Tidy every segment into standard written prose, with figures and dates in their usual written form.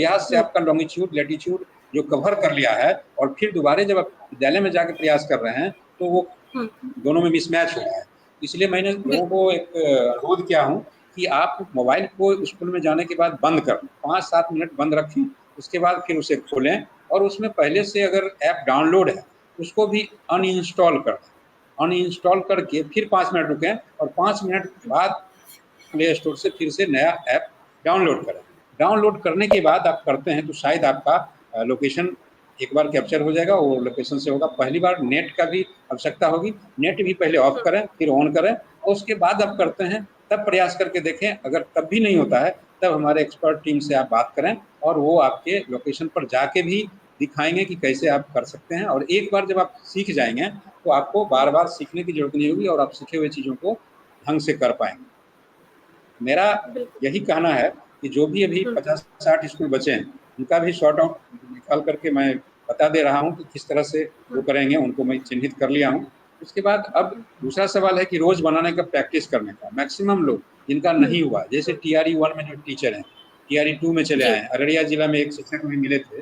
प्रयास से आपका लॉन्गिट्यूड लैटिट्यूड जो कवर कर लिया है, और फिर दोबारा जब आप विद्यालय में जाके प्रयास कर रहे हैं तो वो दोनों में मिसमैच हो रहा है। इसलिए मैंने लोगों को एक अनुरोध किया हूँ कि आप मोबाइल को स्कूल में जाने के बाद बंद कर 5-7 मिनट बंद रखें, उसके बाद फिर उसे खोलें और उसमें पहले से अगर ऐप डाउनलोड है उसको भी अनइंस्टॉल कर दें। अनइंस्टॉल करके फिर 5 मिनट रुकें और 5 मिनट के बाद प्ले स्टोर से फिर से नया ऐप डाउनलोड करें। डाउनलोड करने के बाद आप करते हैं तो शायद आपका लोकेशन एक बार कैप्चर हो जाएगा, वो लोकेशन से होगा। पहली बार नेट का भी आवश्यकता होगी, नेट भी पहले ऑफ करें फिर ऑन करें और उसके बाद आप करते हैं तब प्रयास करके देखें। अगर तब भी नहीं होता है तब हमारे एक्सपर्ट टीम से आप बात करें और वो आपके लोकेशन पर जाके भी दिखाएंगे कि कैसे आप कर सकते हैं। और एक बार जब आप सीख जाएंगे तो आपको बार बार सीखने की जरूरत नहीं होगी और आप सीखे हुए चीज़ों को ढंग से कर पाएंगे। मेरा यही कहना है कि जो भी अभी 50-60 स्कूल बचे हैं उनका भी शॉर्ट आउट निकाल करके मैं बता दे रहा हूँ कि किस तरह से वो करेंगे, उनको मैं चिन्हित कर लिया हूँ। उसके बाद अब दूसरा सवाल है कि रोज बनाने का प्रैक्टिस करने का। मैक्सिमम लोग जिनका नहीं हुआ, जैसे TRE 1 में जो टीचर हैं TRE 2 में चले आए हैं। अररिया जिला में एक शिक्षक भी मिले थे,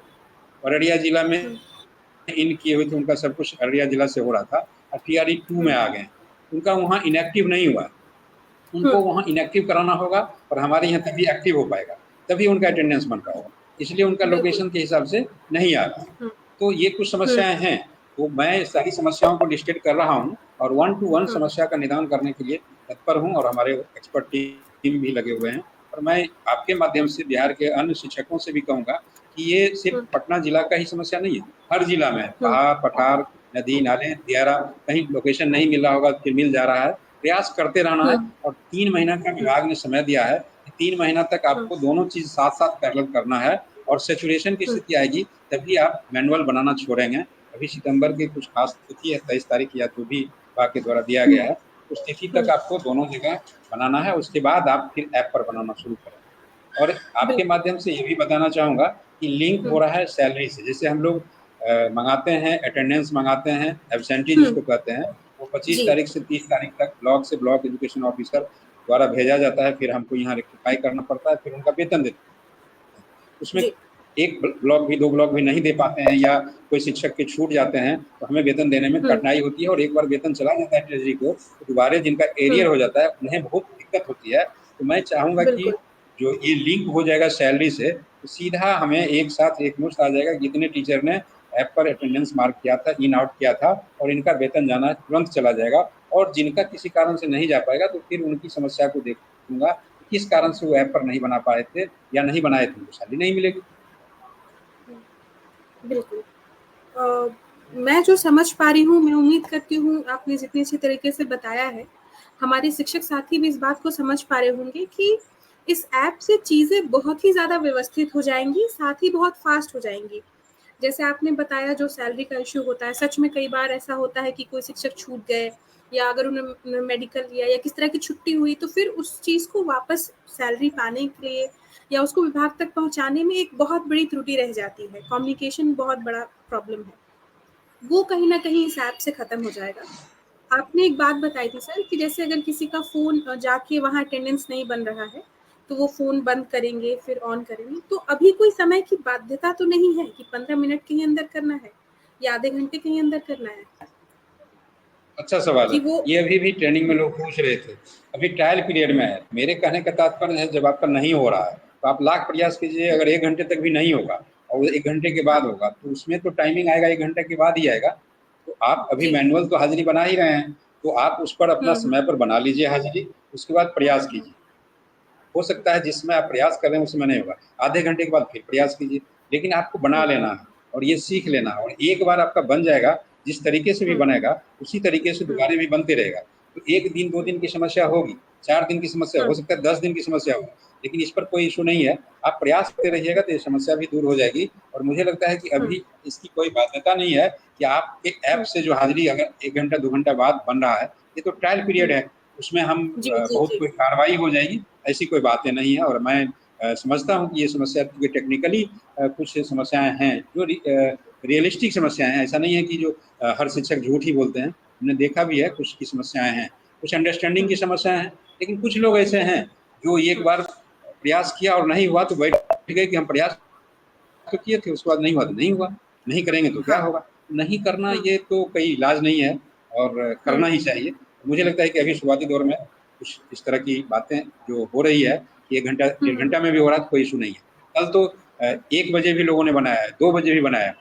अररिया जिला में इन किए हुए थे, उनका सब कुछ अररिया जिला से हो रहा था और TRE 2 में आ गए। उनका वहाँ इनएक्टिव नहीं हुआ, उनको वहाँ इनएक्टिव कराना होगा और हमारे यहाँ तभी एक्टिव हो पाएगा, तभी उनका अटेंडेंस बन रहा होगा। इसलिए उनका लोकेशन के हिसाब से नहीं आ रहा। तो ये कुछ समस्याएं हैं, तो मैं सारी समस्याओं को लिस्टेड कर रहा हूँ और 1 to 1 समस्या का निदान करने के लिए तत्पर हूँ और हमारे एक्सपर्ट टीम भी लगे हुए हैं। और मैं आपके माध्यम से बिहार के अन्य शिक्षकों से भी कहूँगा कि ये सिर्फ पटना जिला का ही समस्या नहीं है, हर जिला में पहाड़ पठार नदी नाले दियारा कहीं लोकेशन नहीं मिल रहा होगा, फिर मिल जा रहा है। प्रयास करते रहना है और 3 महीना का विभाग ने समय दिया है। 3 महीना तक आपको दोनों चीज साथ साथ पैरेलल करना है और सैचुरेशन की स्थिति आएगी तभी आप मैनुअल बनाना छोड़ेंगे। अभी सितंबर की कुछ खास तिथि है 23 तारीख या जो भी विभाग के द्वारा दिया गया है, उस तिथि तक आपको दोनों जगह बनाना है। उसके बाद आप फिर ऐप पर बनाना शुरू करें। और आपके माध्यम से ये भी बताना चाहूँगा कि लिंक हो रहा है सैलरी से। जैसे हम लोग मंगाते हैं, अटेंडेंस मंगाते हैं, एब्सेंटी जिसको कहते हैं, वो 25 तारीख से 30 तारीख तक ब्लॉक से ब्लॉक एजुकेशन ऑफिसर द्वारा भेजा जाता है। फिर हमको यहाँ रेक्टिफाई करना पड़ता है, फिर उनका वेतन देते हैं। उसमें एक ब्लॉक भी 2 ब्लॉक भी नहीं दे पाते हैं या कोई शिक्षक के छूट जाते हैं तो हमें वेतन देने में कठिनाई होती है। और एक बार वेतन चला जाता है ट्रेजरी को तो दोबारा जिनका एरियर हो जाता है उन्हें बहुत दिक्कत होती है। तो मैं चाहूँगा कि जो ये लिंक हो जाएगा सैलरी से तो सीधा हमें एक साथ एक मुश्त आ जाएगा। जितने टीचर ने ऐप पर अटेंडेंस मार्क किया था, इन आउट किया था, और इनका वेतन जाना तुरंत चला जाएगा। और जिनका किसी कारण से नहीं जा पाएगा तो फिर उनकी समस्या को देखूंगा किस कारण से वो ऐप पर नहीं बना पाए थे या नहीं बनाए थे, उनको सैलरी नहीं मिलेगी। बिल्कुल। मैं जो समझ पा रही हूँ, मैं उम्मीद करती हूँ आपने जितने अच्छी तरीके से बताया है, हमारे शिक्षक साथी भी इस बात को समझ पा रहे होंगे कि इस ऐप से चीज़ें बहुत ही ज़्यादा व्यवस्थित हो जाएंगी, साथ ही बहुत फास्ट हो जाएंगी। जैसे आपने बताया जो सैलरी का इश्यू होता है, सच में कई बार ऐसा होता है कि कोई शिक्षक छूट गए या अगर उन्होंने मेडिकल लिया या किस तरह की छुट्टी हुई तो फिर उस चीज़ को वापस सैलरी पाने के लिए या उसको विभाग तक पहुंचाने में एक बहुत बड़ी त्रुटि रह जाती है। कम्युनिकेशन बहुत बड़ा प्रॉब्लम है, वो कहीं ना कहीं इस ऐप से खत्म हो जाएगा। आपने एक बात बताई थी सर कि जैसे अगर किसी का फ़ोन जाके वहाँ अटेंडेंस नहीं बन रहा है तो वो फ़ोन बंद करेंगे फिर ऑन करेंगे। तो अभी कोई समय की बाध्यता तो नहीं है कि 15 मिनट के ही अंदर करना है या आधे घंटे के ही अंदर करना है? अच्छा सवाल है, ये अभी भी ट्रेनिंग में लोग पूछ रहे थे। अभी ट्रायल पीरियड में है। मेरे कहने का तात्पर्य है जब आपका नहीं हो रहा है तो आप लाख प्रयास कीजिए, अगर 1 घंटे तक भी नहीं होगा और 1 घंटे के बाद होगा तो उसमें तो टाइमिंग आएगा 1 घंटे के बाद ही आएगा। तो आप अभी मैनुअल तो हाजिरी बना ही रहे हैं तो आप उस पर अपना समय पर बना लीजिए हाजिरी, उसके बाद प्रयास कीजिए। हो सकता है जिसमें आप प्रयास कर रहे हैं उसमें नहीं होगा, आधे घंटे के बाद फिर प्रयास कीजिए, लेकिन आपको बना लेना है और ये सीख लेना है। और एक बार आपका बन जाएगा, जिस तरीके से भी बनेगा उसी तरीके से दोबारा भी बनते रहेगा। तो 1 दिन 2 दिन की समस्या होगी, 4 दिन की समस्या हो सकता है, 10 दिन की समस्या हो, लेकिन इस पर कोई इशू नहीं है। आप प्रयास करते रहिएगा तो ये समस्या भी दूर हो जाएगी। और मुझे लगता है कि अभी इसकी कोई बाध्यता नहीं है कि आपके ऐप से जो हाजिरी अगर 1 घंटा 2 घंटा बाद बन रहा है, ये तो ट्रायल पीरियड है, उसमें हम बहुत कोई कार्रवाई हो जाएगी, ऐसी कोई बातें नहीं है। और मैं समझता हूँ कि ये समस्या क्योंकि टेक्निकली कुछ समस्याएं हैं जो रियलिस्टिक समस्याएं हैं। ऐसा नहीं है कि जो हर शिक्षक झूठ ही बोलते हैं, हमने देखा भी है कुछ की समस्याएं हैं, कुछ अंडरस्टैंडिंग की समस्याएं हैं। लेकिन कुछ लोग ऐसे हैं जो एक बार प्रयास किया और नहीं हुआ तो बैठ गए कि हम प्रयास तो किए थे, उसके बाद नहीं हुआ तो नहीं हुआ, नहीं करेंगे तो क्या हाँ। होगा? नहीं करना ये तो कोई इलाज नहीं है और करना ही चाहिए। मुझे लगता है कि अभी शुरुआती दौर में कुछ इस तरह की बातें जो हो रही है कि 1 घंटा, डेढ़ घंटा में भी हो रहा है तो कोई इश्यू नहीं है। कल तो 1 बजे भी लोगों ने बनाया है, 2 बजे भी बनाया है,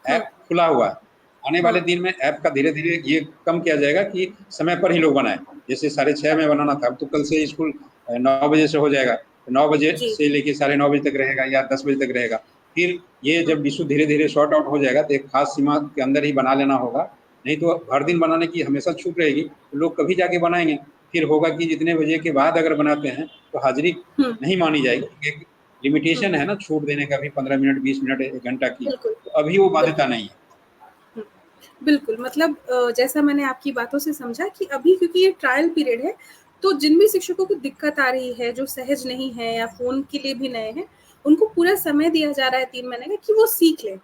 ऐप खुला हुआ है। आने वाले दिन में ऐप का धीरे-धीरे ये कम किया जाएगा कि समय पर ही लोग बनाएँ। जैसे 6:30 में बनाना था, अब तो कल से स्कूल 9 बजे से हो जाएगा। 9 बजे जी। से लेके 9:30 बजे तक रहेगा या 10 बजे तक रहेगा। फिर ये जब इश्यू धीरे-धीरे सॉर्ट आउट हो जाएगा तो एक खास सीमा के अंदर ही बना लेना होगा, नहीं तो हर दिन बनाने की हमेशा छूट रहेगी, तो लोग कभी जाके बनाएँगे। फिर होगा कि जितने बजे के बाद अगर बनाते हैं, तो हाज़िरी हुँ, नहीं मानी जाएगी। एक हुँ, लिमिटेशन है ना छूट देने का भी 15 मिनट, 20 मिनट, 1 घंटा की, बिल्कुल, तो अभी वो बाध्यता बिल्कुल। नहीं है। हुँ, बिल्कुल, मतलब जैसा मैंने आपकी बातों से समझा कि अभी क्योंकि ये ट्रायल पीरियड है, तो जिन भी शिक्षकों को दिक्कत आ रही है, जो सहज नहीं है या फ़ोन के लिए भी नए हैं, उनको पूरा समय दिया जा रहा है 3 महीने का कि वो सीख लें।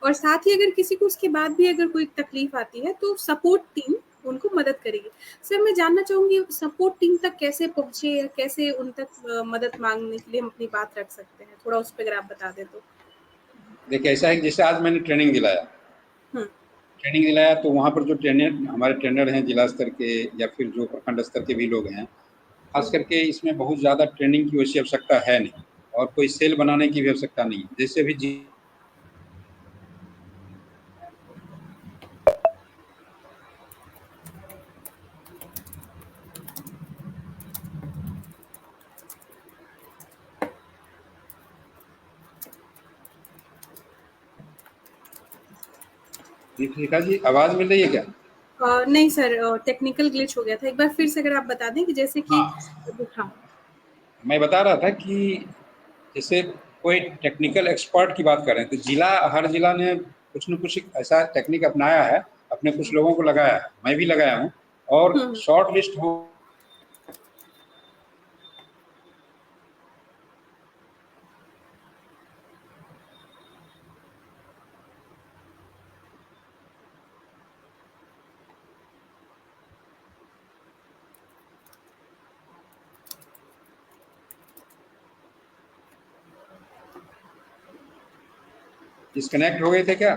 और साथ ही अगर किसी को उसके बाद भी अगर कोई तकलीफ आती है, तो सपोर्ट टीम उनको मदद करेगी। सर, मैं जानना चाहूँगी सपोर्ट टीम तक कैसे पहुँचे या कैसे उन तक मदद माँगने के लिए हम अपनी बात रख सकते हैं? थोड़ा उस पे अगर आप बता दें तो। देखिए ऐसा है कि जैसे आज मैंने ट्रेनिंग दिलाया, हुँ, ट्रेनिंग दिलाया तो वहाँ पर जो ट्रेनर हमारे ट्रेनर हैं जिला स्तर के या फिर जो प्रखंड स्तर के भी लोग हैं, खास हुँ, करके इसमें बहुत ज़्यादा ट्रेनिंग की वैसी आवश्यकता है नहीं और कोई सेल बनाने की भी आवश्यकता नहीं है। जैसे अभी जी दीपिका जी आवाज़ मिल रही है क्या? नहीं सर, टेक्निकल ग्लिच हो गया था। एक बार फिर से अगर आप बता दें कि जैसे कि हाँ, हाँ। मैं बता रहा था कि जैसे कोई टेक्निकल एक्सपर्ट की बात कर रहे हैं, तो हर जिला ने कुछ न कुछ ऐसा टेक्निक अपनाया है, अपने कुछ लोगों को लगाया है, मैं भी लगाया हूँ और हुँ, शॉर्ट लिस्ट हो डिस्कनेक्ट हो गए थे क्या?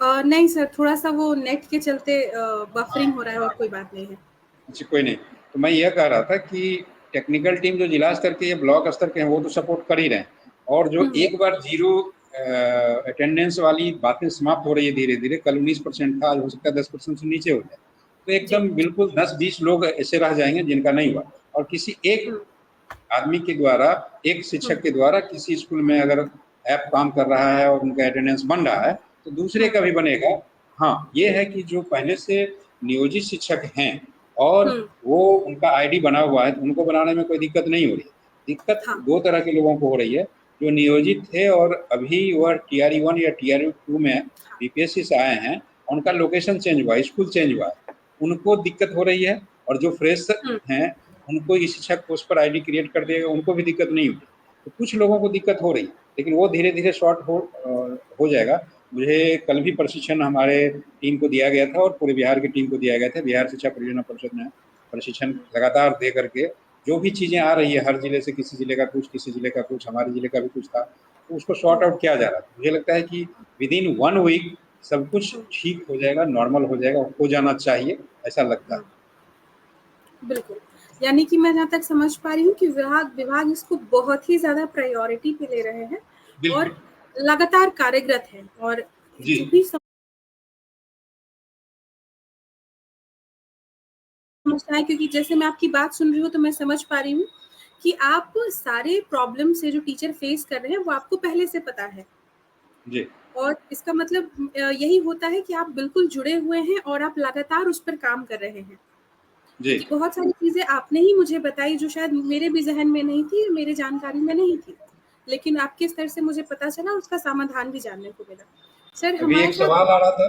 नहीं सर, थोड़ा-सा वो नेट के चलते हाँ, बफरिंग हो रहा है और कोई बात नहीं है। अच्छा कोई नहीं। तो मैं यह कह रहा था कि टेक्निकल टीम जो जिला स्तर के या ब्लॉक स्तर के हैं, वो तो सपोर्ट कर ही रहे हैं और जो हुँ, एक बार ज़ीरो अटेंडेंस वाली बातें समाप्त हो रही है धीरे-धीरे, कल 19% था, आज हो सकता है 10% से नीचे हो जाए। तो जी। एकदम बिल्कुल 10-20 लोग ऐसे रह जाएँगे जिनका नहीं हुआ और किसी एक हुँ, आदमी के द्वारा, एक हुँ, शिक्षक के द्वारा किसी स्कूल में अगर ऐप काम कर रहा है और उनका अटेंडेंस बन रहा है, तो दूसरे हुँ, का भी बनेगा। हाँ, ये है कि जो पहले से नियोजित शिक्षक हैं और हुँ, वो उनका आईडी बना हुआ है, तो उनको बनाने में कोई दिक्कत नहीं हो रही है। दिक्कत हाँ, 2 तरह के लोगों को हो रही है, जो नियोजित थे और अभी वह टीआरई 1 या टीआरई 2 में बीपीएससी से आए हैं, उनका लोकेशन चेंज हुआ है, स्कूल चेंज हुआ है। उनको दिक्कत हो रही है और जो फ्रेश हुँ, हैं उनको ये शिक्षक पोस्ट पर आईडी क्रिएट कर देगा, उनको भी दिक्कत नहीं होगी। तो कुछ लोगों को दिक्कत हो रही है, लेकिन वो धीरे-धीरे हो जाएगा। मुझे कल भी प्रशिक्षण हमारे टीम को दिया गया था और पूरे बिहार की टीम को दिया गया था। बिहार शिक्षा परियोजना परिषद ने प्रशिक्षण लगातार दे करके जो भी चीज़ें आ रही है, हर जिले से किसी जिले का कुछ, किसी जिले का कुछ, हमारे जिले का भी कुछ था, तो उसको सॉर्ट हुँ, आउट किया जा रहा था। मुझे लगता है कि विदिन 1 वीक सब कुछ हुँ, ठीक हो जाएगा, नॉर्मल हो जाएगा, हो जाना चाहिए, ऐसा लगता हुँ, है। बिल्कुल। यानी कि मैं जहाँ तक समझ पा रही हूँ कि विभाग विभाग इसको बहुत ही ज़्यादा प्रायोरिटी पे ले रहे हैं और बिल्कुल। लगातार कार्यरत हैं और जी। जो भी समस्या है, क्योंकि जैसे मैं आपकी बात सुन रही हूँ तो मैं समझ पा रही हूँ कि आप सारे प्रॉब्लम से जो टीचर फेस कर रहे हैं वो आपको पहले से पता है जी। और इसका मतलब यही होता है कि आप बिल्कुल जुड़े हुए हैं और आप लगातार उस पर काम कर रहे हैं, जी। क्योंकि बहुत सारी चीज़ें आपने ही मुझे बताई जो शायद मेरे भी ज़हन में नहीं थी, मेरे जानकारी में नहीं थी। लेकिन आपके स्तर से मुझे पता चला, उसका समाधान भी जानने को मिला। सर, अभी हमारे एक साथ सवाल आ रहा था,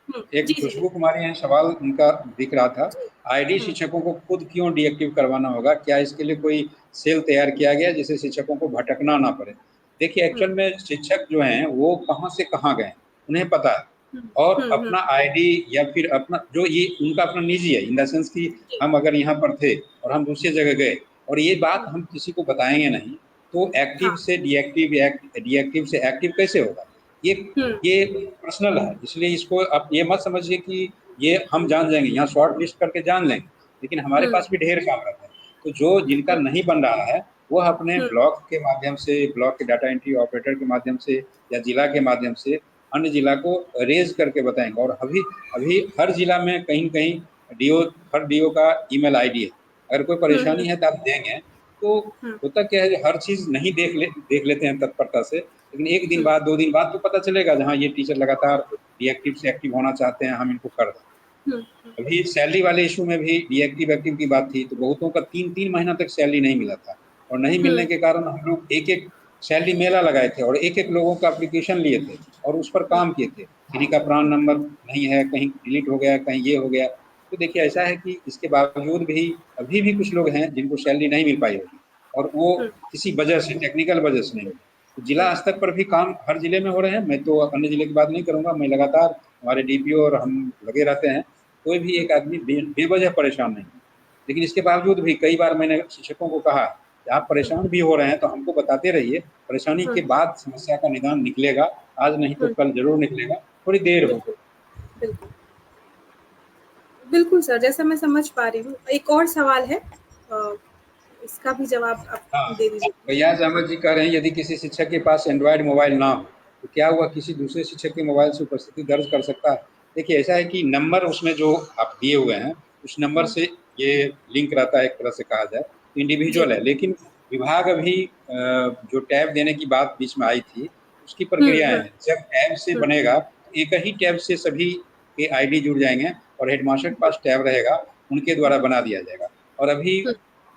जी, एक जी, जी। खुशबू कुमारी हैं, सवाल उनका दिख रहा था, जी। आईडी हुँ, शिक्षकों को खुद क्यों डीएक्टिव करवाना होगा? क्या इसके लिए कोई सेल तैयार किया गया है जिससे शिक्षकों को भटकना ना पड़े? देखिए हुँ, एक्चुअल में शिक्षक जो हैं वो कहाँ से कहाँ गए, उन्हें पता है हुँ, और हुँ, हुँ, अपना आईडी या फिर अपना जो ये उनका अपना निजी है इन द सेंस कि जी। हम अगर यहाँ पर थे और हम दूसरी जगह गए और ये बात हुँ, हम किसी को बताएँगे नहीं, तो एक्टिव हाँ। से डीएक्टिव, डीएक्टिव से एक्टिव कैसे होगा? ये पर्सनल है, इसलिए इसको आप ये मत समझिए कि ये हम जान जाएंगे, यहाँ शॉर्ट लिस्ट करके जान लेंगे, लेकिन हमारे पास भी ढेर काम रहता है। तो जो जिनका नहीं बन रहा है वो अपने ब्लॉक के माध्यम से, ब्लॉक के डाटा एंट्री ऑपरेटर के माध्यम से या जिला के माध्यम से अन्य जिला को रेज करके बताएंगे। और अभी अभी हर जिला में कहीं न कहीं डीओ, हर डीओ का ईमेल आईडी है, अगर कोई परेशानी है तो आप देंगे। तो होता क्या है, हर चीज़ नहीं देख लेते हैं तत्परता से, लेकिन 1 दिन बाद 2 दिन बाद तो पता चलेगा जहाँ ये टीचर लगातार डीएक्टिव से एक्टिव होना चाहते हैं, हम इनको कर दें। अभी सैलरी वाले इशू में भी डीएक्टिव एक्टिव की बात थी, तो बहुतों का 3-3 महीना तक सैलरी नहीं मिला था, और नहीं मिलने के कारण हम लोग एक-एक सैलरी मेला लगाए थे और एक-एक लोगों का एप्लीकेशन लिए थे और उस पर काम किए थे। किसी का प्रान नंबर नहीं है, कहीं डिलीट हो गया, कहीं ये हो गया। तो देखिए ऐसा है कि इसके बावजूद भी अभी भी कुछ लोग हैं जिनको सैलरी नहीं मिल पाई होगी, और वो किसी वजह से, टेक्निकल वजह से नहीं मिली। तो जिला स्तर पर भी काम हर जिले में हो रहे हैं। मैं तो अन्य जिले की बात नहीं करूँगा, मैं लगातार, हमारे डीपीओ और हम लगे रहते हैं, कोई भी एक आदमी बेवजह परेशान नहीं। लेकिन इसके बावजूद भी कई बार मैंने शिक्षकों को कहा कि आप परेशान भी हो रहे हैं तो हमको बताते रहिए, परेशानी के बाद समस्या का निदान निकलेगा, आज नहीं तो कल ज़रूर निकलेगा, थोड़ी देर हो। बिल्कुल, बिल्कुल सर, जैसा मैं समझ पा रही हूँ। एक और सवाल है, इसका भी जवाब आप दे दीजिए। फैयाज अहमद जी कह रहे हैं, यदि किसी शिक्षक के पास एंड्रॉयड मोबाइल ना हो तो क्या हुआ किसी दूसरे शिक्षक के मोबाइल से उपस्थिति दर्ज कर सकता है? देखिए ऐसा है कि नंबर उसमें जो आप दिए हुए हैं उस नंबर से ये लिंक रहता है, एक तरह से कहा जाए इंडिविजुअल है। लेकिन विभाग अभी जो टैब देने की बात बीच में आई थी उसकी प्रक्रिया है, जब टैब से बनेगा एक ही टैब से सभी के आईडी जुड़ जाएंगे और हेडमास्टर के पास टैब रहेगा, उनके द्वारा बना दिया जाएगा। और अभी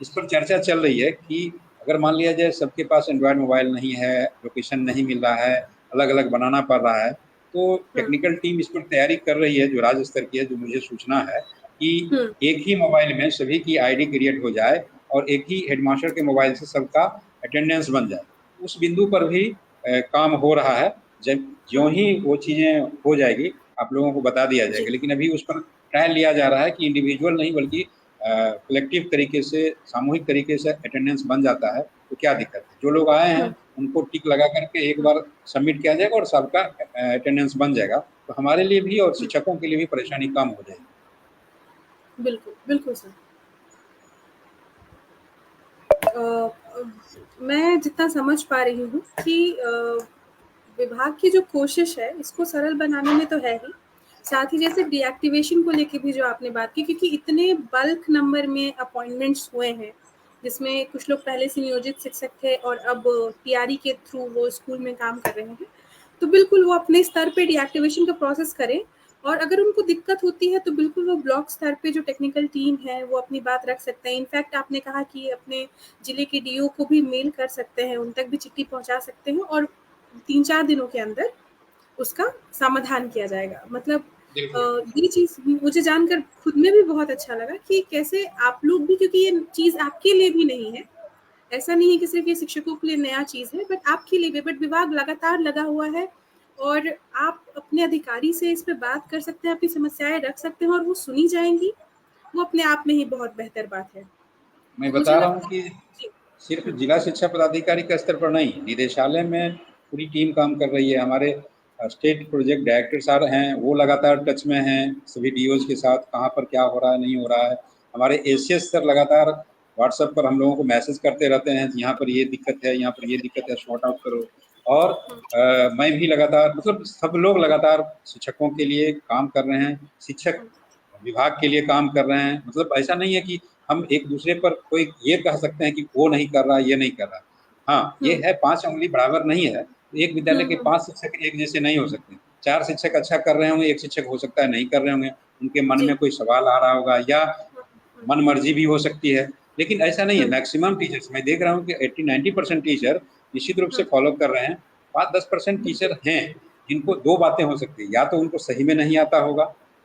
इस पर चर्चा चल रही है कि अगर मान लिया जाए सबके पास एंड्रॉयड मोबाइल नहीं है, लोकेशन नहीं मिल रहा है, अलग-अलग बनाना पड़ रहा है, तो टेक्निकल टीम इस पर तैयारी कर रही है, जो राज्य स्तर की है, जो मुझे सूचना है कि एक ही मोबाइल में सभी की आईडी क्रिएट हो जाए और एक ही हेडमास्टर के मोबाइल से सबका अटेंडेंस बन जाए। उस बिंदु पर भी काम हो रहा है। जब ज्यों ही वो चीज़ें हो जाएगी आप लोगों को बता दिया जाएगा, लेकिन अभी उस पर ट्रायल लिया जा रहा है कि इंडिविजुअल नहीं बल्कि कलेक्टिव तरीके से, सामूहिक तरीके से अटेंडेंस बन जाता है, तो क्या दिक्कत है? जो लोग आए हैं उनको टिक लगा करके एक बार सबमिट किया जाएगा और सबका अटेंडेंस बन जाएगा, तो हमारे लिए भी और शिक्षकों के लिए भी परेशानी कम हो जाएगी। बिल्कुल, बिल्कुल सर। मैं जितना समझ पा रही हूँ कि विभाग की जो कोशिश है इसको सरल बनाने में तो है ही, साथ ही जैसे डीएक्टिवेशन को लेके भी जो आपने बात की, क्योंकि इतने बल्क नंबर में अपॉइंटमेंट्स हुए हैं जिसमें कुछ लोग पहले से नियोजित शिक्षक थे और अब टीआरई के थ्रू वो स्कूल में काम कर रहे हैं, तो बिल्कुल वो अपने स्तर पे डीएक्टिवेशन का प्रोसेस करें। और अगर उनको दिक्कत होती है तो बिल्कुल वो ब्लॉक स्तर पे जो टेक्निकल टीम है वो अपनी बात रख सकते हैं। इनफैक्ट आपने कहा कि अपने जिले के डीओ को भी मेल कर सकते हैं, उन तक भी चिट्ठी पहुंचा सकते हैं और 3-4 दिनों के अंदर उसका समाधान किया जाएगा। मतलब ये चीज़ मुझे जानकर खुद में भी बहुत अच्छा लगा कि कैसे आप लोग भी, क्योंकि ये चीज़ आपके लिए भी नहीं है, ऐसा नहीं है कि सिर्फ ये शिक्षकों के लिए नया चीज़ है, बट आपके लिए भी। बट विभाग लगातार लगा हुआ है और आप अपने अधिकारी से इस पे बात कर सकते हैं, अपनी समस्याएं रख सकते हैं और वो सुनी जाएंगी, वो अपने आप में ही बहुत बेहतर बात है। मैं बता रहा हूँ कि सिर्फ जिला शिक्षा पदाधिकारी के स्तर पर नहीं, निदेशालय में पूरी टीम काम कर रही है। हमारे स्टेट प्रोजेक्ट डायरेक्टर सर हैं, वो लगातार टच में हैं सभी डीओज के साथ, कहाँ पर क्या हो रहा है, नहीं हो रहा है। हमारे एसीएस सर लगातार व्हाट्सएप पर हम लोगों को मैसेज करते रहते हैं, यहाँ पर ये दिक्कत है, यहाँ पर ये दिक्कत है, सॉर्ट आउट करो। और मैं भी लगातार, मतलब सब लोग लगातार शिक्षकों के लिए काम कर रहे हैं, शिक्षक विभाग के लिए काम कर रहे हैं। मतलब ऐसा नहीं है कि हम एक दूसरे पर कोई ये कह सकते हैं कि वो नहीं कर रहा, ये नहीं कर रहा। हाँ, ये है 5 उँगली बराबर नहीं है। एक विद्यालय के 5 शिक्षक एक जैसे नहीं हो सकते। 4 शिक्षक अच्छा कर रहे होंगे, 1 शिक्षक हो सकता है नहीं कर रहे होंगे, उनके मन में कोई सवाल आ रहा होगा या मनमर्जी भी हो सकती है। लेकिन ऐसा नहीं है, मैक्सिमम टीचर्स मैं देख रहा हूँ कि 80-90% टीचर निश्चित रूप से फॉलो कर रहे हैं। 5-10% टीचर हैं जिनको 2 बातें हो सकती हैं, या तो उनको सही में नहीं आता होगा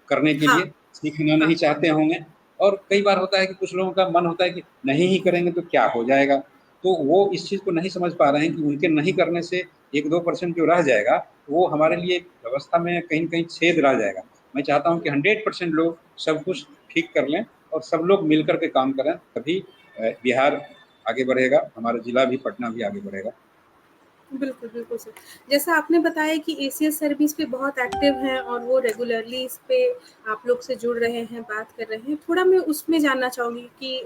करने के लिए, सीखना नहीं चाहते होंगे, और कई बार होता है कि कुछ लोगों का मन होता है कि नहीं ही करेंगे तो क्या हो जाएगा। तो वो इस चीज़ को नहीं समझ पा रहे हैं कि उनके नहीं करने से 1-2% जो रह जाएगा, वो हमारे लिए व्यवस्था में कहीं न कहीं छेद रह जाएगा। मैं चाहता हूँ कि 100% लोग सब कुछ ठीक कर लें और सब लोग मिल कर के काम करें, तभी बिहार आगे बढ़ेगा, हमारा जिला भी, पटना भी आगे बढ़ेगा। बिल्कुल, बिल्कुल सर। जैसा आपने बताया कि एसीएस सर भी इस पे बहुत एक्टिव हैं और वो रेगुलरली इस पे आप लोग से जुड़ रहे हैं, बात कर रहे हैं। थोड़ा मैं उसमें जानना चाहूँगी कि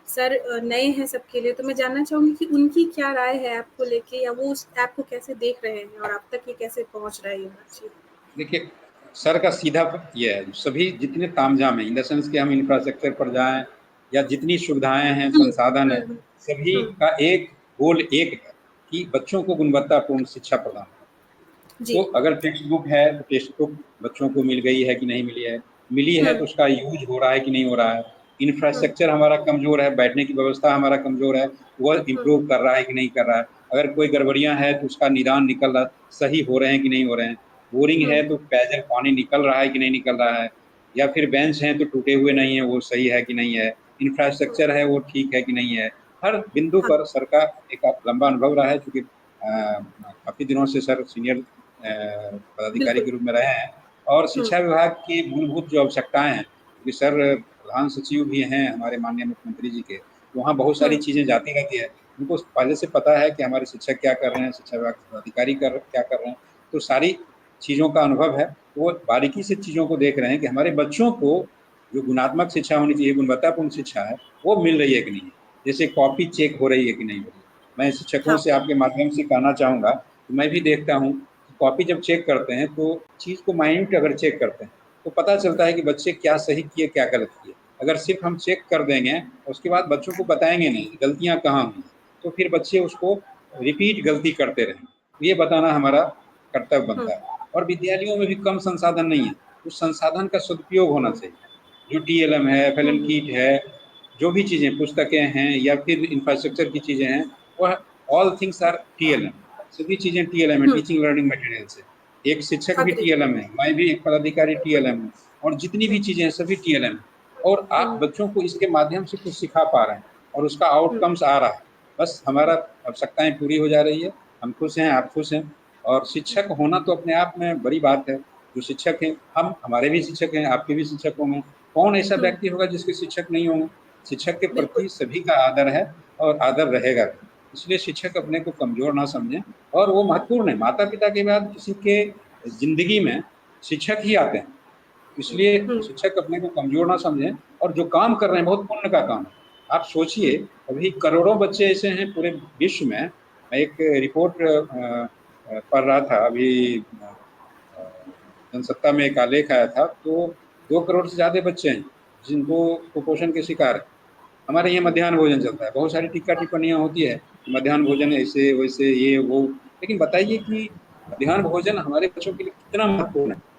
सर नए हैं सबके लिए, तो मैं जानना चाहूँगी कि उनकी क्या राय है ऐप को लेके, या वो उस ऐप को कैसे देख रहे हैं और आप तक ये कैसे पहुँच रहा है ये बातचीत? देखिए, सर का सीधा ये है, सभी जितने तामझाम है, इन द सेंस कि हम इंफ्रास्ट्रक्चर पर जाएँ या जितनी सुविधाएँ हैं, हुँ, संसाधन है, हुँ, हुँ, सभी हुँ। का एक गोल एक है कि बच्चों को गुणवत्तापूर्ण शिक्षा प्रदान हो। तो जी। अगर टेक्स्ट बुक है, तो टेक्स्ट बुक बच्चों को मिल गई है कि नहीं मिली है? मिली है हुँ, तो उसका यूज़ हो रहा है कि नहीं हो रहा है? हुँ, इंफ्रास्ट्रक्चर हमारा कमज़ोर है, बैठने की व्यवस्था हमारा कमज़ोर है, वह हुँ, इम्प्रूव कर रहा है कि नहीं कर रहा है? अगर कोई गड़बड़ियाँ हैं तो उसका निदान निकल रहा, सही हो रहे हैं कि नहीं हो रहे हैं? बोरिंग हुँ, है तो पेयजल पानी निकल रहा है कि नहीं निकल रहा है? या फिर बेंच हैं तो टूटे हुए नहीं हैं, वो सही है कि नहीं है? हुँ। इंफ्रास्ट्रक्चर है वो ठीक है कि नहीं है? हर बिंदु हाँ, पर सर का एक लंबा अनुभव रहा है, चूँकि काफ़ी दिनों से सर सीनियर पदाधिकारी बिल्कुल। के रूप में रहे हैं, और हुँ, शिक्षा विभाग की मूलभूत जो आवश्यकताएँ हैं, क्योंकि सर प्रधान सचिव भी हैं हमारे माननीय मुख्यमंत्री जी के, तो वहाँ बहुत सारी हुँ, चीज़ें जाती रहती है। उनको पहले से पता है कि हमारे शिक्षक क्या कर रहे हैं, शिक्षा विभाग के पदाधिकारी क्या कर रहे हैं, तो सारी चीज़ों का अनुभव है। वो बारीकी से चीज़ों को देख रहे हैं कि हमारे बच्चों को जो गुणात्मक शिक्षा होनी चाहिए, गुणवत्तापूर्ण शिक्षा है, वो मिल रही है कि नहीं है। जैसे कॉपी चेक हो रही है कि नहीं हो रही है। मैं शिक्षकों हाँ, से आपके माध्यम से कहना चाहूँगा, कि मैं भी देखता हूँ कॉपी जब चेक करते हैं तो चीज़ को माइन्यूट अगर चेक करते हैं, तो पता चलता है कि बच्चे क्या सही किए, क्या गलत किए। अगर सिर्फ़ हम चेक कर देंगे, उसके बाद बच्चों को बताएँगे नहीं, गलतियाँ कहाँ हुई, तो फिर बच्चे उसको रिपीट गलती करते रहें। तो ये बताना हमारा कर्तव्य हुँ, बनता है, और विद्यालयों में भी कम संसाधन नहीं है, उस संसाधन का सदुपयोग होना हुँ, चाहिए। जो टीएलएम है, हुँ, एफएलएम हुँ, किट है, जो भी चीज़ें, पुस्तकें हैं या फिर इंफ्रास्ट्रक्चर की चीज़ें हैं, वह ऑल थिंग्स आर टीएलएम। सभी चीज़ें टीएलएम है, हुँ, टीचिंग लर्निंग मटेरियल्स है। एक शिक्षक भी एग्री। टीएलएम है, मैं भी एक पदाधिकारी टीएलएम हूँ, और जितनी भी हुँ, चीज़ें हैं सभी टीएलएम हैं, और आप हुँ, बच्चों को इसके माध्यम से कुछ सिखा पा रहे हैं और उसका हुँ, आउटकम्स आ रहा है। बस हमारा आवश्यकताएँ पूरी हो जा रही है, हम खुश हैं, आप खुश हैं, और शिक्षक होना तो अपने आप में बड़ी बात है। जो शिक्षक हैं, हम हमारे भी शिक्षक हैं, आपके भी शिक्षक होंगे। कौन ऐसा हुँ, व्यक्ति होगा जिसके शिक्षक नहीं होंगे? शिक्षक के बिल्कुल। प्रति सभी का आदर है और आदर रहेगा भी। इसलिए शिक्षक अपने को कमज़ोर ना समझें, और वो महत्वपूर्ण है। माता-पिता के बाद किसी के ज़िंदगी में शिक्षक ही आते हैं। इसलिए हुँ, शिक्षक अपने को कमज़ोर ना समझें, और जो काम कर रहे हैं बहुत पुण्य का काम है। आप सोचिए, हुँ, अभी करोड़ों बच्चे ऐसे हैं पूरे विश्व में। मैं एक रिपोर्ट पढ़ रहा था अभी, अ, जनसत्ता में एक आलेख आया था, तो 2 करोड़ से ज़्यादा बच्चे हैं जिनको कुपोषण के शिकार हैं। हमारे यहाँ हुँ, मध्याह्न भोजन चलता है, बहुत सारी टिप्पणियाँ होती है कि मध्याह्न भोजन ऐसे वैसे ये वो, लेकिन बताइए कि मध्याह्न भोजन हमारे बच्चों के लिए कितना महत्वपूर्ण है।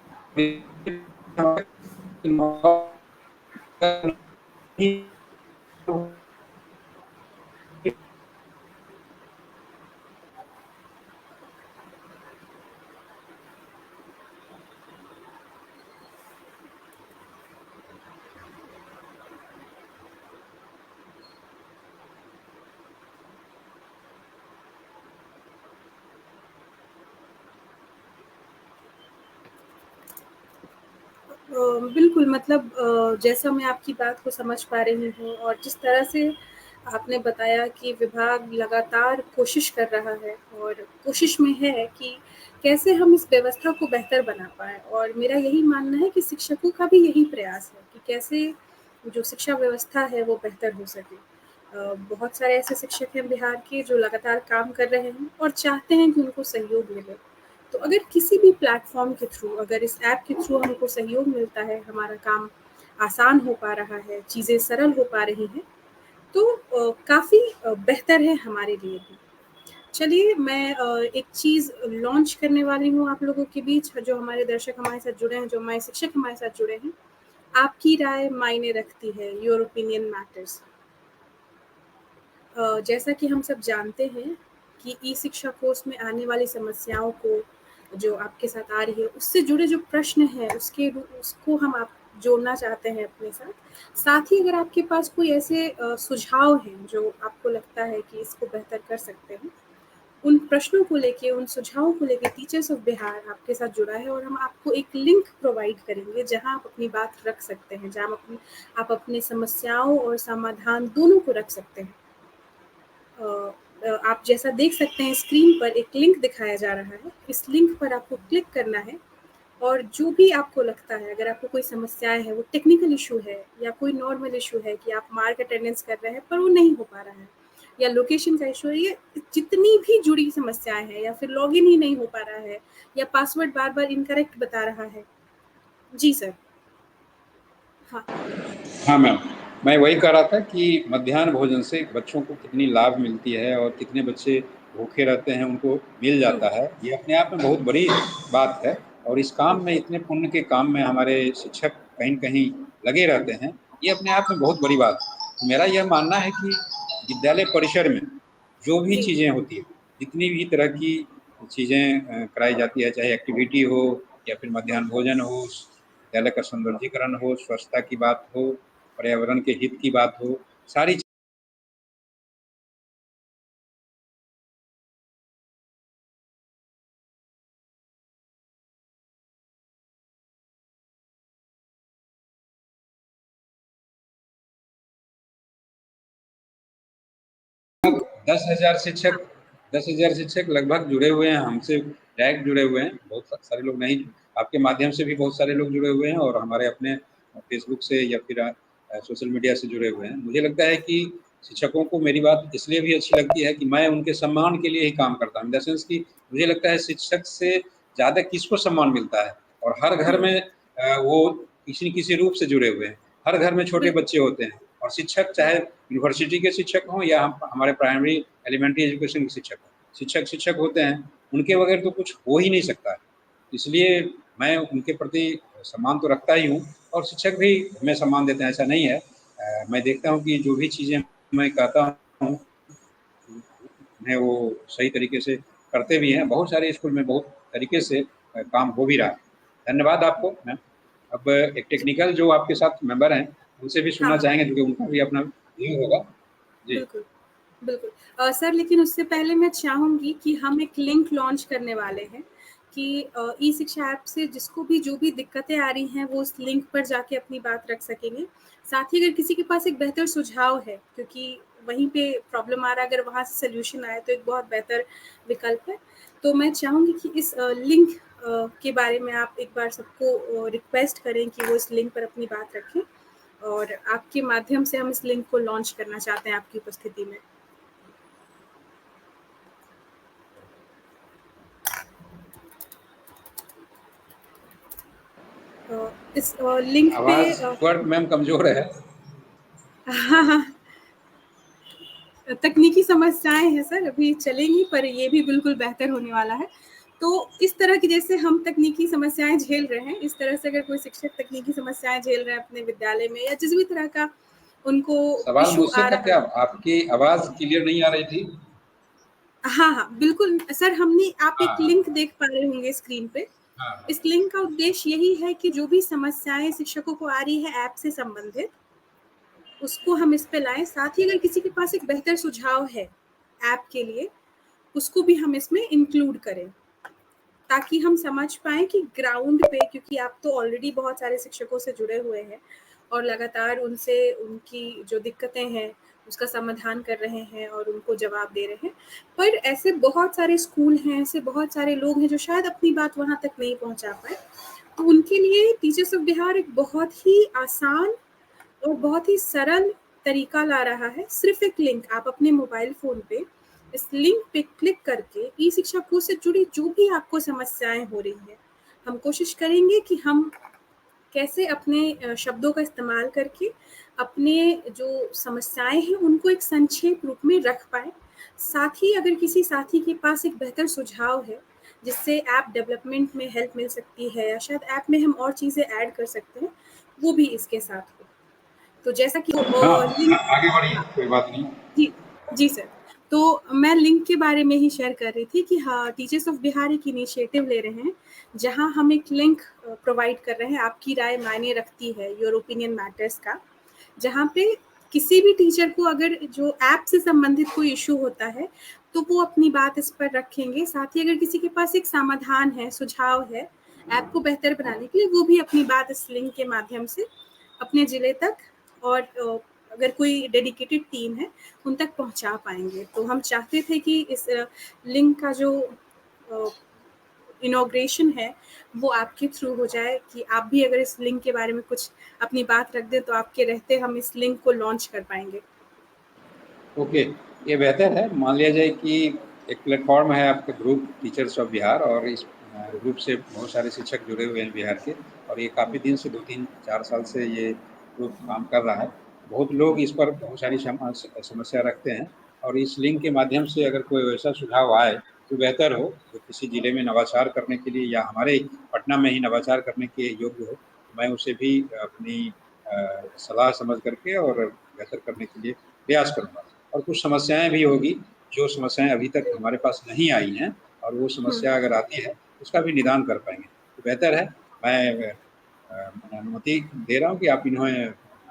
बिल्कुल मतलब जैसा मैं आपकी बात को समझ पा रही हूँ और जिस तरह से आपने बताया कि विभाग लगातार कोशिश कर रहा है और कोशिश में है कि कैसे हम इस व्यवस्था को बेहतर बना पाएँ, और मेरा यही मानना है कि शिक्षकों का भी यही प्रयास है कि कैसे जो शिक्षा व्यवस्था है वो बेहतर हो सके। बहुत सारे ऐसे शिक्षक हैं बिहार के जो लगातार काम कर रहे हैं और चाहते हैं कि उनको सहयोग मिले। तो अगर किसी भी प्लेटफ़ॉर्म के थ्रू, अगर इस ऐप के थ्रू हमको सहयोग मिलता है, हमारा काम आसान हो पा रहा है, चीज़ें सरल हो पा रही हैं, तो काफ़ी बेहतर है हमारे लिए भी। चलिए मैं एक चीज़ लॉन्च करने वाली हूँ आप लोगों के बीच, जो हमारे दर्शक हमारे साथ जुड़े हैं, जो हमारे शिक्षक हमारे साथ जुड़े हैं। आपकी राय मायने रखती है, योर ओपिनियन मैटर्स। जैसा कि हम सब जानते हैं कि ई-शिक्षा कोर्स में आने वाली समस्याओं को, जो आपके साथ आ रही है, उससे जुड़े जो प्रश्न हैं, उसको हम आप जोड़ना चाहते हैं अपने साथ। साथ ही अगर आपके पास कोई ऐसे सुझाव हैं, जो आपको लगता है कि इसको बेहतर कर सकते हैं, उन प्रश्नों को लेके, उन सुझावों को लेके टीचर्स ऑफ बिहार आपके साथ जुड़ा है, और हम आपको एक लिंक प्रोवाइड करेंगे, जहाँ आप अपनी बात रख सकते हैं, जहाँ आप अपनी समस्याओं और समाधान दोनों को रख सकते हैं। आप जैसा देख सकते हैं स्क्रीन पर एक लिंक दिखाया जा रहा है। इस लिंक पर आपको क्लिक करना है और जो भी आपको लगता है, अगर आपको कोई समस्याएँ हैं, वो टेक्निकल इश्यू है या कोई नॉर्मल इश्यू है कि आप मार्क अटेंडेंस कर रहे हैं पर वो नहीं हो पा रहा है, या लोकेशन का इश्यू है, ये जितनी भी जुड़ी समस्याएँ हैं, या फिर लॉगिन ही नहीं हो पा रहा है, या पासवर्ड बार-बार इनकरेक्ट बता रहा है। जी सर। हाँ। हाँ मैम, मैं वही कह रहा था कि मध्याह्न भोजन से बच्चों को कितनी लाभ मिलती है और कितने बच्चे भूखे रहते हैं, उनको मिल जाता है, ये अपने आप में बहुत बड़ी बात है। और इस काम में, इतने पुण्य के काम में हमारे शिक्षक कहीं न कहीं लगे रहते हैं, ये अपने आप में बहुत बड़ी बात है। तो मेरा यह मानना है कि विद्यालय परिसर में जो भी जी। चीज़ें होती हैं, जितनी भी तरह की चीज़ें कराई जाती है, चाहे एक्टिविटी हो या फिर मध्याह्न भोजन हो, विद्यालय का सौंदर्यीकरण हो, स्वच्छता की बात हो, पर्यावरण के हित की बात हो, सारी 10,000 शिक्षक 10,000 शिक्षक लगभग जुड़े हुए हैं हमसे, डायरेक्ट जुड़े हुए हैं। बहुत सारे लोग नहीं, आपके माध्यम से भी बहुत सारे लोग जुड़े हुए हैं और हमारे अपने फेसबुक से या फिर सोशल मीडिया से जुड़े हुए हैं। मुझे लगता है कि शिक्षकों को मेरी बात इसलिए भी अच्छी लगती है कि मैं उनके सम्मान के लिए ही काम करता हूँ। इन द सेंस कि मुझे लगता है शिक्षक से ज़्यादा किसको सम्मान मिलता है, और हर घर में वो किसी न किसी रूप से जुड़े हुए हैं। हर घर में छोटे बिल्कुल। बच्चे होते हैं, और शिक्षक चाहे यूनिवर्सिटी के शिक्षक हों या हम हमारे प्राइमरी एलिमेंट्री एजुकेशन के शिक्षक हों, शिक्षक शिक्षक होते हैं, उनके बगैर तो कुछ हो ही नहीं सकता है। इसलिए मैं उनके प्रति सम्मान तो रखता ही हूँ, और शिक्षक भी हमें सम्मान देते हैं, ऐसा नहीं है। मैं देखता हूँ कि जो भी चीज़ें मैं कहता हूँ, उन्हें वो सही तरीके से करते भी हैं। बहुत सारे स्कूल में बहुत तरीके से काम हो भी रहा है। धन्यवाद आपको मैम। अब एक टेक्निकल जो आपके साथ मेंबर हैं, उनसे भी हाँ, सुनना हाँ। चाहेंगे, क्योंकि उनका भी अपना व्यू होगा। जी। बिल्कुल, बिल्कुल। सर लेकिन उससे पहले मैं चाहूँगी कि हम एक लिंक लॉन्च करने वाले हैं कि ई-शिक्षा ऐप से जिसको भी जो भी दिक्कतें आ रही हैं, वो उस लिंक पर जाके अपनी बात रख सकेंगे। साथ ही अगर किसी के पास एक बेहतर सुझाव है, क्योंकि वहीं पे प्रॉब्लम आ रहा है, अगर वहाँ से सॉल्यूशन आए तो एक बहुत बेहतर विकल्प है। तो मैं चाहूँगी कि इस लिंक के बारे में आप एक बार सबको रिक्वेस्ट करें कि वो इस लिंक पर अपनी बात रखें, और आपके माध्यम से हम इस लिंक को लॉन्च करना चाहते हैं आपकी उपस्थिति में। इस लिंक पे आवाज़ नेटवर्क मैम कमज़ोर है। हाँ, हाँ। तकनीकी समस्याएँ हैं सर, अभी चलेंगी पर ये भी बिल्कुल बेहतर होने वाला है। तो इस तरह की, जैसे हम तकनीकी समस्याएँ झेल रहे हैं, इस तरह से अगर कोई शिक्षक तकनीकी समस्याएँ झेल रहे हैं अपने विद्यालय में, या जिस भी तरह का उनको सवाल इश्यू मुझसे आ था रहा क्या? है। आपकी आवाज़ क्लियर नहीं आ रही थी? हाँ, हाँ, बिल्कुल सर, आप हाँ, एक हाँ। लिंक देख पा रहे होंगे स्क्रीन पे। हाँ, हाँ। इस लिंक का उद्देश्य यही है कि जो भी समस्याएँ शिक्षकों को आ रही है ऐप से संबंधित, उसको हम इस पे लाएँ। साथ ही अगर किसी के पास एक बेहतर सुझाव है ऐप के लिए, उसको भी हम इसमें इंक्लूड करें, ताकि हम समझ पाएँ कि ग्राउंड पे, क्योंकि आप तो ऑलरेडी बहुत सारे शिक्षकों से जुड़े हुए हैं और लगातार उनसे उनकी जो दिक्कतें हैं, उसका समाधान कर रहे हैं और उनको जवाब दे रहे हैं। पर ऐसे बहुत सारे स्कूल हैं, ऐसे बहुत सारे लोग हैं जो शायद अपनी बात वहाँ तक नहीं पहुँचा पाए। तो उनके लिए टीचर्स ऑफ बिहार एक बहुत ही आसान और बहुत ही सरल तरीका ला रहा है। सिर्फ़ एक लिंक, आप अपने मोबाइल फ़ोन पे इस लिंक पे क्लिक करके ई-शिक्षा कोर्स से जुड़ी जो भी आपको समस्याएँ हो रही हैं, हम कोशिश करेंगे कि हम कैसे अपने शब्दों का इस्तेमाल करके अपने जो समस्याएँ हैं, उनको एक संक्षेप रूप में रख पाएँ। साथ ही अगर किसी साथी के पास एक बेहतर सुझाव है, जिससे ऐप डेवलपमेंट में हेल्प मिल सकती है, या शायद ऐप में हम और चीज़ें ऐड कर सकते हैं, वो भी इसके साथ हो। तो जैसा कि हाँ, लिंक। आगे बढ़िए, हाँ, कोई बात नहीं। जी, जी सर। तो मैं लिंक के बारे में ही शेयर कर रही थी कि हाँ, टीचर्स ऑफ बिहार एक इनिशिएटिव ले रहे हैं, जहाँ हम एक लिंक प्रोवाइड कर रहे हैं, आपकी राय मायने रखती है, योर ओपिनियन मैटर्स का, जहाँ पे किसी भी टीचर को अगर जो ऐप से संबंधित कोई इश्यू होता है, तो वो अपनी बात इस पर रखेंगे। साथ ही अगर किसी के पास एक समाधान है, सुझाव है, ऐप को बेहतर बनाने के लिए, वो भी अपनी बात इस लिंक के माध्यम से अपने ज़िले तक और अगर कोई डेडिकेटेड टीम है उन तक पहुंचा पाएंगे। तो हम चाहते थे कि इस लिंक का जो इनॉग्रेशन है वो आपके थ्रू हो जाए, कि आप भी अगर इस लिंक के बारे में कुछ अपनी बात रख दें तो आपके रहते हम इस लिंक को लॉन्च कर पाएंगे। ओके, ये बेहतर है। मान लिया जाए कि एक प्लेटफॉर्म है आपका ग्रुप टीचर्स ऑफ बिहार, और इस ग्रुप से बहुत सारे शिक्षक जुड़े हुए हैं बिहार के, और ये काफ़ी दिन से 2-3-4 साल से ये ग्रुप काम कर रहा है। बहुत लोग इस पर बहुत सारी समस्या रखते हैं, और इस लिंक के माध्यम से अगर कोई वैसा सुझाव आए तो बेहतर हो, जो किसी जिले में नवाचार करने के लिए या हमारे पटना में ही नवाचार करने के योग्य हो, तो मैं उसे भी अपनी सलाह समझ करके और बेहतर करने के लिए प्रयास करूँगा। और कुछ समस्याएं भी होगी, जो समस्याएं अभी तक हमारे पास नहीं आई हैं, और वो समस्या अगर आती है उसका भी निदान कर पाएंगे तो बेहतर है। मैं अनुमति दे रहा हूँ कि आप इन्हें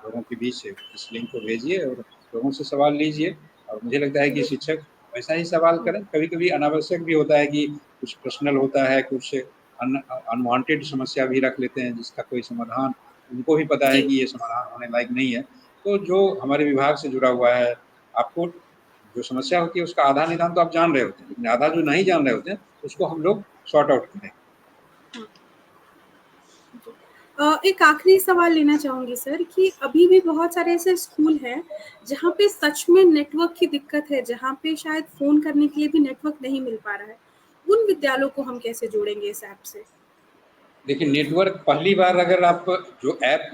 लोगों के बीच इस लिंक को भेजिए और लोगों से सवाल लीजिए। और मुझे लगता है कि शिक्षक वैसा ही सवाल करें। कभी कभी अनावश्यक भी होता है कि कुछ पर्सनल होता है, कुछ अनवांटेड समस्या भी रख लेते हैं जिसका कोई समाधान उनको भी पता है कि ये समाधान होने लायक नहीं है। तो जो हमारे विभाग से जुड़ा हुआ है, आपको जो समस्या होती है उसका आधा निदान तो आप जान रहे होते हैं, लेकिन आधा जो नहीं जान रहे होते हैं उसको हम लोग सॉर्ट आउट करें। एक आखिरी सवाल लेना चाहूंगी सर, कि अभी भी बहुत सारे ऐसे स्कूल हैं जहाँ पे सच में नेटवर्क की दिक्कत है, जहाँ पे शायद फोन करने के लिए भी नेटवर्क नहीं मिल पा रहा है। उन विद्यालयों को हम कैसे जोड़ेंगे इस ऐप से? देखिए, नेटवर्क पहली बार अगर आप जो ऐप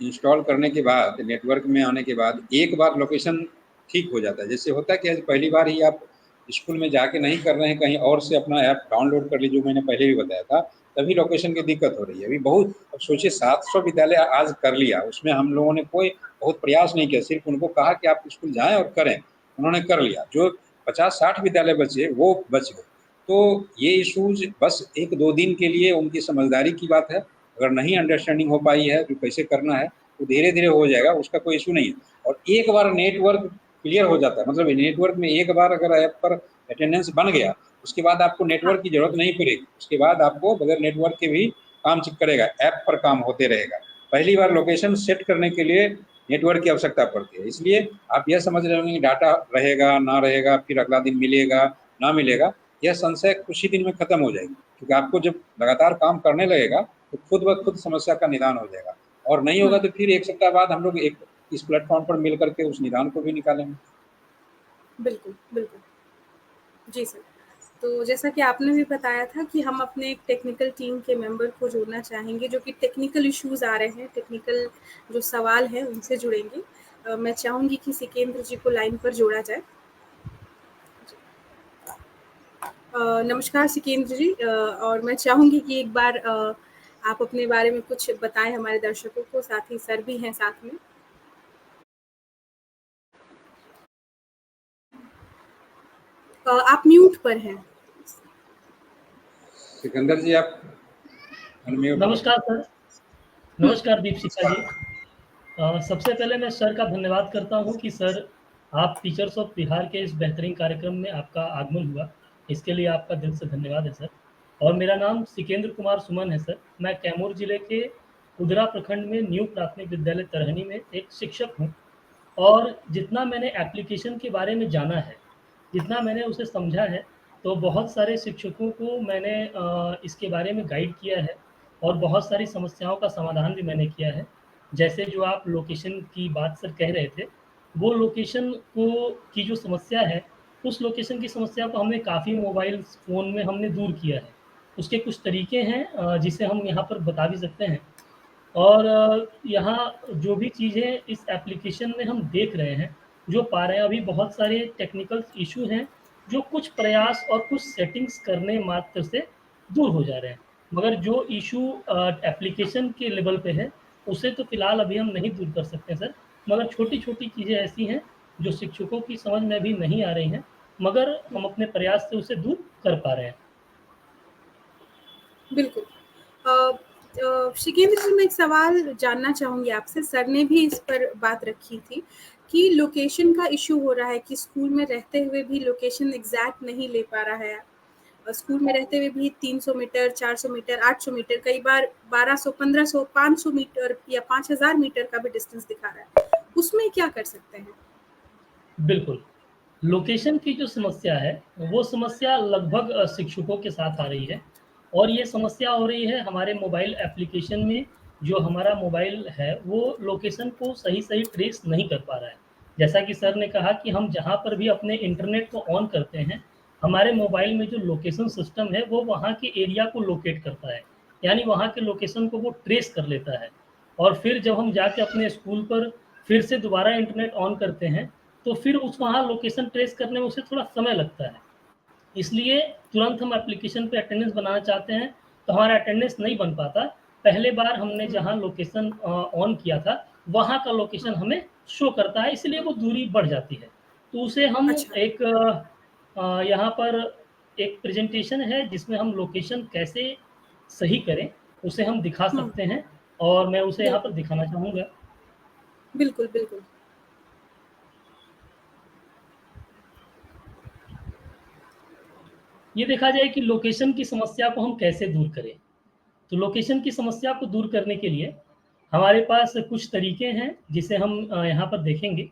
इंस्टॉल करने के बाद, नेटवर्क में आने के बाद एक बार लोकेशन ठीक हो जाता है। जैसे होता है कि आज पहली बार ही आप स्कूल में जाके नहीं कर रहे हैं, कहीं और से अपना ऐप डाउनलोड कर लीजिए, जो मैंने पहले भी बताया था, तभी लोकेशन की दिक्कत हो रही है। अभी बहुत, अब सोचिए 700 विद्यालय आज कर लिया, उसमें हम लोगों ने कोई बहुत प्रयास नहीं किया, सिर्फ उनको कहा कि आप स्कूल जाएँ और करें, उन्होंने कर लिया। जो 50-60 विद्यालय बचे वो बच गए। तो ये इश्यूज बस 1-2 दिन के लिए उनकी समझदारी की बात है। अगर नहीं अंडरस्टैंडिंग हो पाई है कि कैसे करना है, तो धीरे-धीरे हो जाएगा, उसका कोई इश्यू नहीं है। और एक बार नेटवर्क क्लियर हो जाता है, मतलब नेटवर्क में एक बार अगर ऐप पर अटेंडेंस बन गया, उसके बाद आपको नेटवर्क की ज़रूरत नहीं पड़ेगी। उसके बाद आपको बगैर नेटवर्क के भी काम करेगा, ऐप पर काम होते रहेगा। पहली बार लोकेशन सेट करने के लिए नेटवर्क की आवश्यकता पड़ती है। इसलिए आप यह समझ रहे होंगे कि डाटा रहेगा, ना रहेगा, फिर अगला दिन मिलेगा, ना मिलेगा, यह संशय कुछ ही दिन में खत्म हो जाएगी। क्योंकि आपको जब लगातार काम करने लगेगा तो खुद ब खुद समस्या का निदान हो जाएगा, और नहीं होगा तो फिर 1 सप्ताह बाद हम लोग एक इस प्लेटफॉर्म पर मिल करके उस निदान को भी निकालेंगे। बिल्कुल, बिल्कुल। जी सर। तो जैसा कि आपने भी बताया था कि हम अपने एक टेक्निकल टीम के मेंबर को जोड़ना चाहेंगे, जो कि टेक्निकल इश्यूज़ आ रहे हैं, टेक्निकल जो सवाल हैं उनसे जुड़ेंगे। मैं चाहूँगी कि सिकेंद्र जी को लाइन पर जोड़ा जाए। नमस्कार सिकेंद्र जी, और मैं चाहूँगी कि एक बार आप अपने बारे में कुछ बताएँ हमारे दर्शकों को, साथ ही सर भी हैं साथ में। आप म्यूट पर हैं। सिकंदर जी, आप अनम्यूट। नमस्कार सर। नमस्कार दीपशिखा जी। सबसे पहले मैं सर का धन्यवाद करता हूँ कि सर आप टीचर्स ऑफ बिहार के इस बेहतरीन कार्यक्रम में आपका आगमन हुआ, इसके लिए आपका दिल से धन्यवाद है सर। और मेरा नाम सिकेंद्र कुमार सुमन है सर। मैं कैमूर जिले के कुदरा प्रखंड में न्यू प्राथमिक विद्यालय तरहनी में एक शिक्षक हूँ। और जितना मैंने एप्लीकेशन के बारे में जाना है, जितना मैंने उसे समझा है, तो बहुत सारे शिक्षकों को मैंने इसके बारे में गाइड किया है और बहुत सारी समस्याओं का समाधान भी मैंने किया है। जैसे जो आप लोकेशन की बात सर कह रहे थे, वो लोकेशन की जो समस्या है, उस लोकेशन की समस्या को हमने काफ़ी मोबाइल फ़ोन में हमने दूर किया है। उसके कुछ तरीके हैं जिसे हम यहाँ पर बता भी सकते हैं। और यहाँ जो भी चीज़ें इस एप्लीकेशन में हम देख रहे हैं, जो पा रहे हैं, अभी बहुत सारे टेक्निकल इश्यू हैं, जो कुछ प्रयास और कुछ सेटिंग्स करने मात्र से दूर हो जा रहे हैं। मगर जो इश्यू एप्लीकेशन के लेवल पे है, उसे तो फ़िलहाल अभी हम नहीं दूर कर सकते सर। मगर छोटी-छोटी चीज़ें ऐसी हैं, जो शिक्षकों की समझ में अभी नहीं आ रही हैं, मगर हम अपने प्रयास से उसे दूर कर पा रहे हैं। बिल्कुल। शिकेंद्र जी, मैं एक सवाल जानना चाहूँगी आपसे। सर ने भी इस पर बात रखी थी कि लोकेशन का इश्यू हो रहा है, कि स्कूल में रहते हुए भी लोकेशन एग्जैक्ट नहीं ले पा रहा है। स्कूल में रहते हुए भी 300 मीटर, 400 मीटर, 800 मीटर, कई बार 1200, 1500, 500 मीटर या 5000 मीटर का भी डिस्टेंस दिखा रहा है। उसमें क्या कर सकते हैं? बिल्कुल। लोकेशन की जो समस्या है, वो समस्या लगभग शिक्षकों के साथ आ रही है और ये समस्या हो रही है हमारे मोबाइल एप्लीकेशन में। जो हमारा मोबाइल है, वो लोकेशन को सही-सही ट्रेस नहीं कर पा रहा है। जैसा कि सर ने कहा कि हम जहाँ पर भी अपने इंटरनेट को ऑन करते हैं, हमारे मोबाइल में जो लोकेशन सिस्टम है, वो वहाँ के एरिया को लोकेट करता है। यानी वहाँ के लोकेशन को वो ट्रेस कर लेता है और फिर जब हम जाके अपने स्कूल पर फिर से दोबारा इंटरनेट ऑन करते हैं, तो फिर उस वहाँ लोकेशन ट्रेस करने में उसे थोड़ा समय लगता है। इसलिए तुरंत हम एप्लीकेशन पे अटेंडेंस बनाना चाहते हैं, तो हमारा अटेंडेंस नहीं बन पाता। पहले बार हमने हुँ, जहाँ लोकेशन ऑन किया था, वहाँ का लोकेशन हुँ, हमें शो करता है, इसलिए वो दूरी बढ़ जाती है। तो उसे हम अच्छा। एक यहाँ पर एक प्रेज़ेंटेशन है जिसमें हम लोकेशन कैसे सही करें, उसे हम दिखा हुँ, सकते हैं और मैं उसे यहाँ पर बिल्कुल, दिखाना चाहूँगा। बिल्कुल, बिल्कुल। ये देखा जाए कि लोकेशन की समस्या को हम कैसे दूर करें। तो लोकेशन की समस्या को दूर करने के लिए हमारे पास कुछ तरीके हैं जिसे हम यहाँ पर देखेंगे।